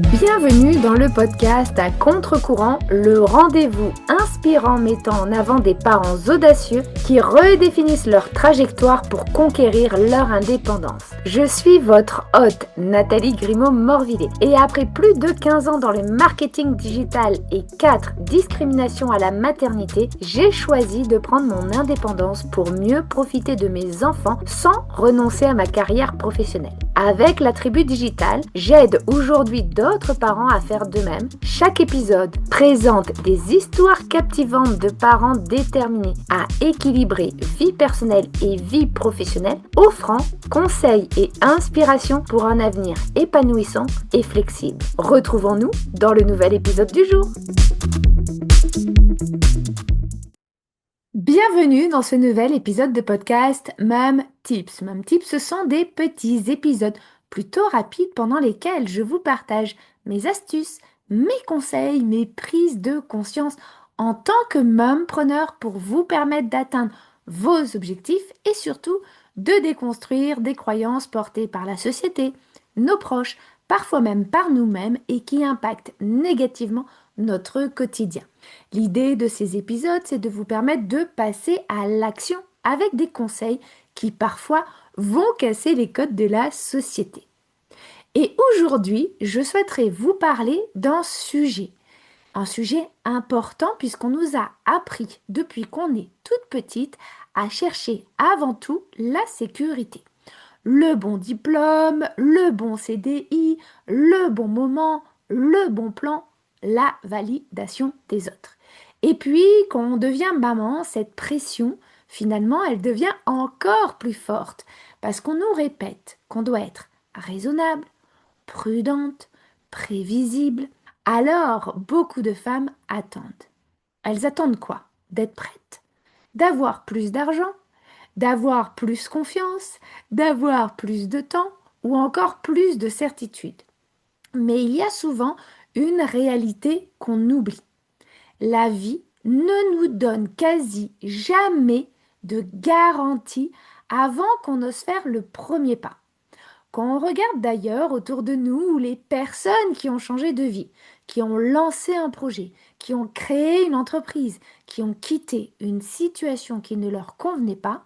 Bienvenue dans le podcast à contre-courant, le rendez-vous inspirant mettant en avant des parents audacieux qui redéfinissent leur trajectoire pour conquérir leur indépendance. Je suis votre hôte, Nathalie Grimaud-Morvillet, et après plus de 15 ans dans le marketing digital et 4 discriminations à la maternité, j'ai choisi de prendre mon indépendance pour mieux profiter de mes enfants sans renoncer à ma carrière professionnelle. Avec la tribu digitale, j'aide aujourd'hui d'autres parents à faire de même. Chaque épisode présente des histoires captivantes de parents déterminés à équilibrer vie personnelle et vie professionnelle, offrant conseils et inspiration pour un avenir épanouissant et flexible. Retrouvons-nous dans le nouvel épisode du jour. Bienvenue dans ce nouvel épisode de podcast Mom Tips. Mom Tips, ce sont des petits épisodes plutôt rapides pendant lesquels je vous partage mes astuces, mes conseils, mes prises de conscience en tant que mompreneur pour vous permettre d'atteindre vos objectifs et surtout de déconstruire des croyances portées par la société, nos proches, parfois même par nous-mêmes et qui impactent négativement notre quotidien. L'idée de ces épisodes, c'est de vous permettre de passer à l'action avec des conseils qui parfois vont casser les codes de la société. Et aujourd'hui, je souhaiterais vous parler d'un sujet. Un sujet important puisqu'on nous a appris depuis qu'on est toute petite à chercher avant tout la sécurité. Le bon diplôme, le bon CDI, le bon moment, le bon plan, la validation des autres. Et puis, quand on devient maman, cette pression, finalement, elle devient encore plus forte parce qu'on nous répète qu'on doit être raisonnable, prudente, prévisible. Alors, beaucoup de femmes attendent. Elles attendent quoi? D'être prêtes, d'avoir plus d'argent, d'avoir plus confiance, d'avoir plus de temps ou encore plus de certitude. Mais il y a souvent une réalité qu'on oublie. La vie ne nous donne quasi jamais de garantie avant qu'on ose faire le premier pas. Quand on regarde d'ailleurs autour de nous les personnes qui ont changé de vie, qui ont lancé un projet, qui ont créé une entreprise, qui ont quitté une situation qui ne leur convenait pas,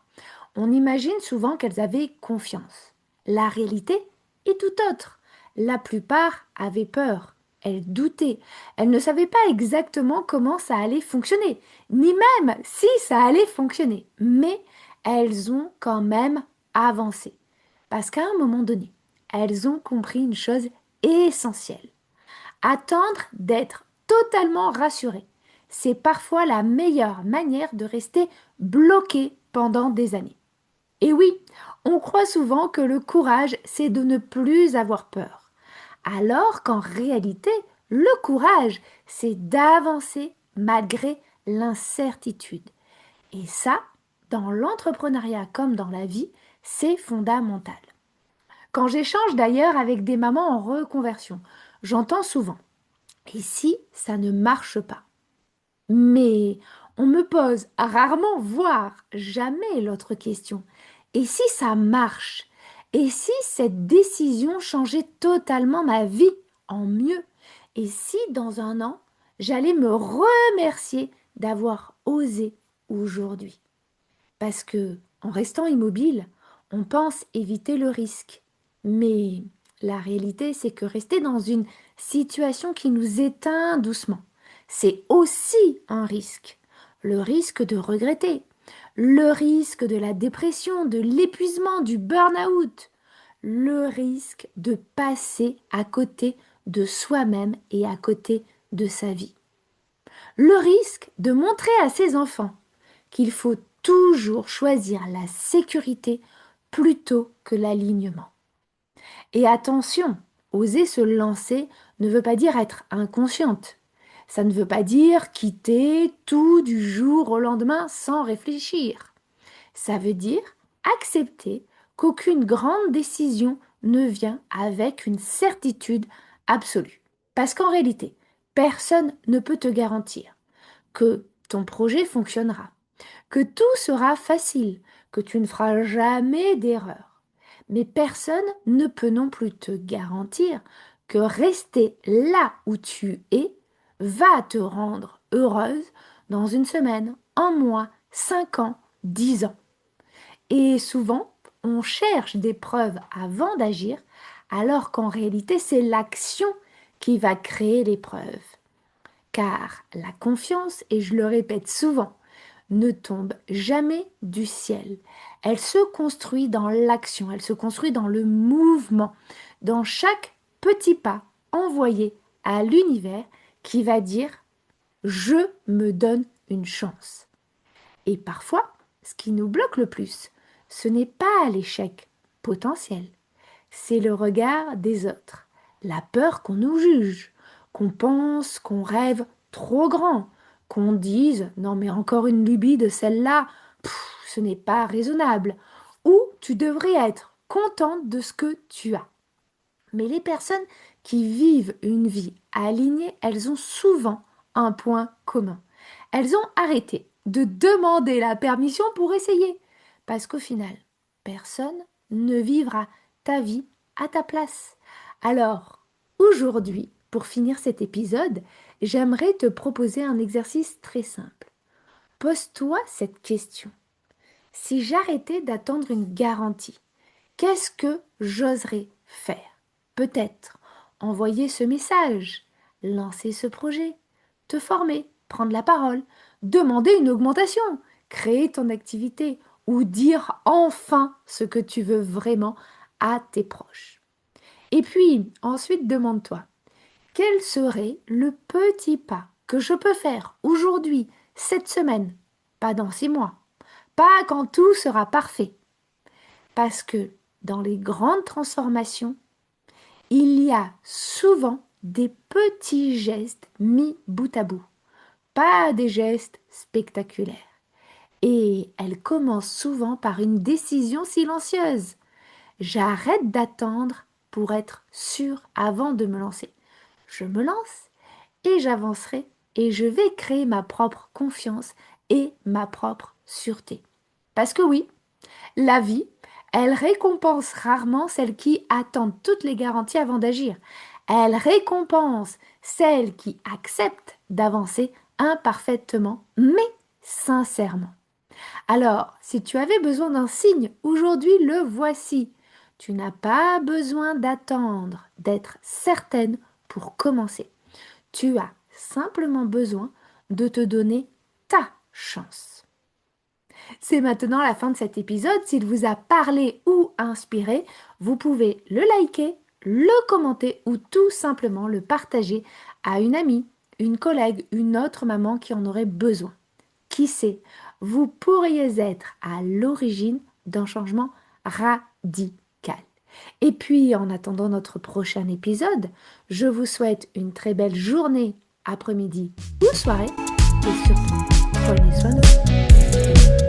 on imagine souvent qu'elles avaient confiance. La réalité est tout autre. La plupart avaient peur, elles doutaient, elles ne savaient pas exactement comment ça allait fonctionner, ni même si ça allait fonctionner, mais elles ont quand même avancé. Parce qu'à un moment donné, elles ont compris une chose essentielle. Attendre d'être totalement rassuré, c'est parfois la meilleure manière de rester bloqué pendant des années. Et oui, on croit souvent que le courage, c'est de ne plus avoir peur. Alors qu'en réalité, le courage, c'est d'avancer malgré l'incertitude. Et ça, dans l'entrepreneuriat comme dans la vie, c'est fondamental. Quand j'échange d'ailleurs avec des mamans en reconversion, j'entends souvent « Et si ça ne marche pas ?» Mais on me pose rarement, voire jamais l'autre question. Et si ça marche? Et si cette décision changeait totalement ma vie en mieux? Et si dans un an, j'allais me remercier d'avoir osé aujourd'hui? Parce que, en restant immobile, on pense éviter le risque. Mais la réalité, c'est que rester dans une situation qui nous éteint doucement, c'est aussi un risque. Le risque de regretter, le risque de la dépression, de l'épuisement, du burn-out, le risque de passer à côté de soi-même et à côté de sa vie. Le risque de montrer à ses enfants qu'il faut toujours choisir la sécurité plutôt que l'alignement. Et attention, oser se lancer ne veut pas dire être inconsciente. Ça ne veut pas dire quitter tout du jour au lendemain sans réfléchir. Ça veut dire accepter qu'aucune grande décision ne vient avec une certitude absolue. Parce qu'en réalité, personne ne peut te garantir que ton projet fonctionnera, que tout sera facile, que tu ne feras jamais d'erreur. Mais personne ne peut non plus te garantir que rester là où tu es va te rendre heureuse dans une semaine, un mois, 5 ans, 10 ans. Et souvent, on cherche des preuves avant d'agir, alors qu'en réalité, c'est l'action qui va créer les preuves. Car la confiance, et je le répète souvent, ne tombe jamais du ciel. Elle se construit dans l'action, elle se construit dans le mouvement, dans chaque petit pas envoyé à l'univers qui va dire ⁇ Je me donne une chance ⁇ Et parfois, ce qui nous bloque le plus, ce n'est pas l'échec potentiel, c'est le regard des autres, la peur qu'on nous juge, qu'on pense, qu'on rêve trop grand, qu'on dise non mais encore une lubie de celle-là, ce n'est pas raisonnable, ou tu devrais être contente de ce que tu as. Mais les personnes qui vivent une vie alignée, elles ont souvent un point commun. Elles ont arrêté de demander la permission pour essayer. Parce qu'au final, personne ne vivra ta vie à ta place. Alors, aujourd'hui, pour finir cet épisode, j'aimerais te proposer un exercice très simple. Pose-toi cette question. Si j'arrêtais d'attendre une garantie, qu'est-ce que j'oserais faire? Peut-être envoyer ce message, lancer ce projet, te former, prendre la parole, demander une augmentation, créer ton activité ou dire enfin ce que tu veux vraiment à tes proches. Et puis, ensuite, demande-toi, quel serait le petit pas que je peux faire aujourd'hui, cette semaine, pas dans 6 mois, pas quand tout sera parfait. Parce que dans les grandes transformations, il y a souvent des petits gestes mis bout à bout, pas des gestes spectaculaires. Et elles commencent souvent par une décision silencieuse. J'arrête d'attendre pour être sûre avant de me lancer. Je me lance et j'avancerai et je vais créer ma propre confiance et ma propre sûreté. Parce que oui, la vie, elle récompense rarement celles qui attendent toutes les garanties avant d'agir. Elle récompense celles qui acceptent d'avancer imparfaitement, mais sincèrement. Alors, si tu avais besoin d'un signe, aujourd'hui le voici. Tu n'as pas besoin d'attendre, d'être certaine pour commencer. Tu as simplement besoin de te donner ta chance. C'est maintenant la fin de cet épisode. S'il vous a parlé ou inspiré, vous pouvez le liker, le commenter ou tout simplement le partager à une amie, une collègue, une autre maman qui en aurait besoin. Qui sait, vous pourriez être à l'origine d'un changement radical. Et puis, en attendant notre prochain épisode, je vous souhaite une très belle journée, après-midi ou soirée et surtout, prenez soin de vous.